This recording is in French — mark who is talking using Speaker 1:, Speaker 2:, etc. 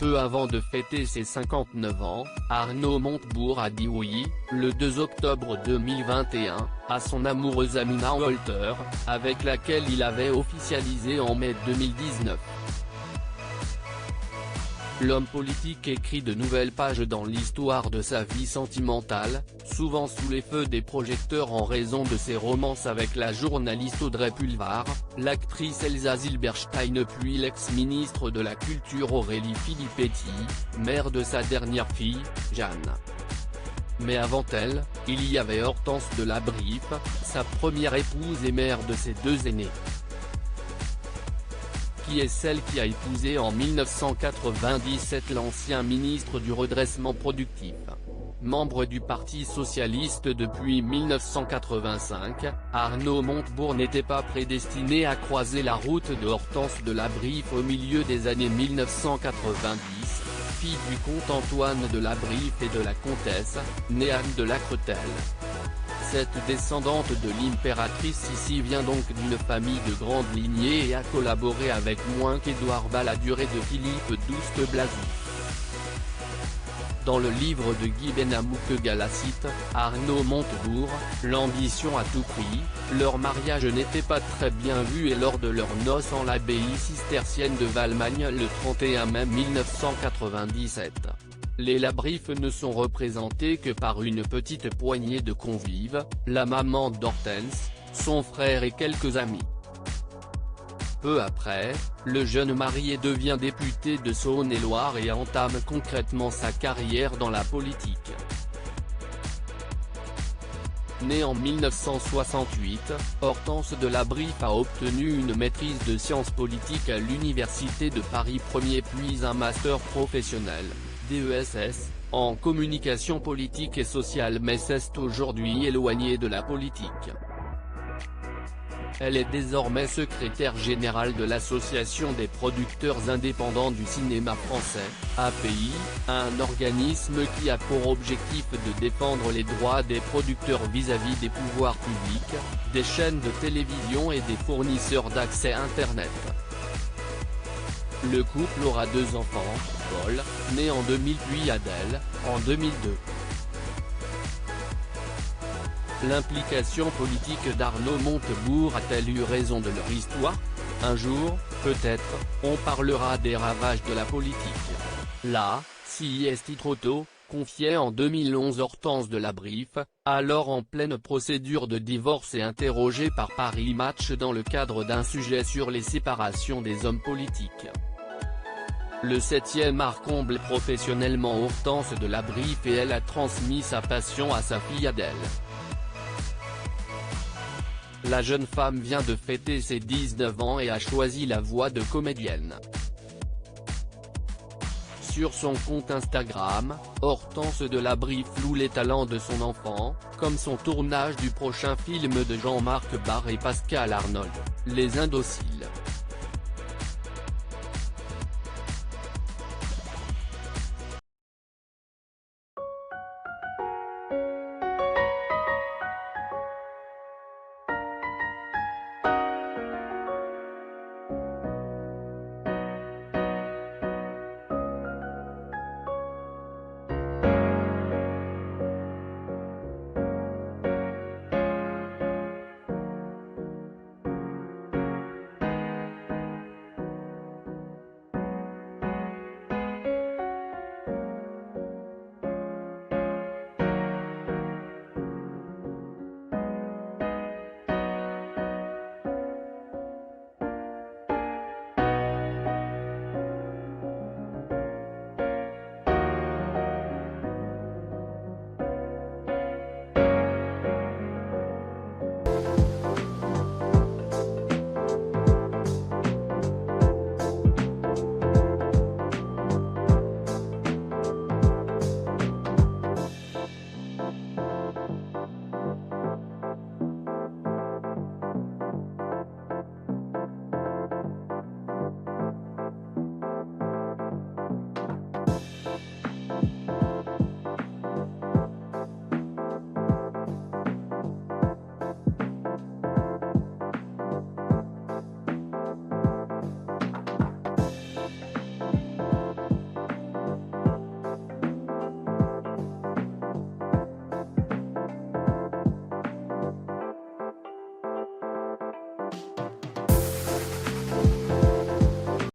Speaker 1: Peu avant de fêter ses 59 ans, Arnaud Montebourg a dit oui, le 2 octobre 2021, à son amoureuse Amina Walter, avec laquelle il avait officialisé en mai 2019. L'homme politique écrit de nouvelles pages dans l'histoire de sa vie sentimentale, souvent sous les feux des projecteurs en raison de ses romances avec la journaliste Audrey Pulvar, l'actrice Elsa Zilberstein puis l'ex-ministre de la Culture Aurélie Filippetti, mère de sa dernière fille, Jeanne. Mais avant elle, il y avait Hortense de La Briffe, sa première épouse et mère de ses deux aînés, qui est celle qui a épousé en 1997 l'ancien ministre du Redressement productif. Membre du Parti socialiste depuis 1985, Arnaud Montebourg n'était pas prédestiné à croiser la route de Hortense de La Briffe au milieu des années 1990, fille du comte Antoine de La Briffe et de la comtesse, née Anne de Lacretelle. Cette descendante de l'impératrice ici vient donc d'une famille de grande lignée et a collaboré avec moins qu'Édouard Balladur et de Philippe Douste-Blazy. Dans le livre de Guy Benamou Galacite, Arnaud Montebourg, l'ambition à tout prix, leur mariage n'était pas très bien vu et lors de leurs noces en l'abbaye cistercienne de Valmagne le 31 mai 1997. Les La Briffe ne sont représentés que par une petite poignée de convives, la maman d'Hortense, son frère et quelques amis. Peu après, le jeune marié devient député de Saône-et-Loire et entame concrètement sa carrière dans la politique. Née en 1968, Hortense de La Briffe a obtenu une maîtrise de sciences politiques à l'Université de Paris 1er puis un master professionnel, DESS, en communication politique et sociale mais s'est aujourd'hui éloignée de la politique. Elle est désormais secrétaire générale de l'Association des producteurs indépendants du cinéma français, API, un organisme qui a pour objectif de défendre les droits des producteurs vis-à-vis des pouvoirs publics, des chaînes de télévision et des fournisseurs d'accès Internet. Le couple aura deux enfants, Paul, né en 2000 puis Adèle, en 2002. L'implication politique d'Arnaud Montebourg a-t-elle eu raison de leur histoire? Un jour, peut-être, on parlera des ravages de la politique. Là, si est trop tôt, confiait en 2011 Hortense de La Briffe, alors en pleine procédure de divorce et interrogée par Paris Match dans le cadre d'un sujet sur les séparations des hommes politiques. Le 7e art comble professionnellement Hortense de La Briffe et elle a transmis sa passion à sa fille Adèle. La jeune femme vient de fêter ses 19 ans et a choisi la voie de comédienne. Sur son compte Instagram, Hortense de La Briffe loue les talents de son enfant, comme son tournage du prochain film de Jean-Marc Barr et Pascal Arnold, Les Indociles.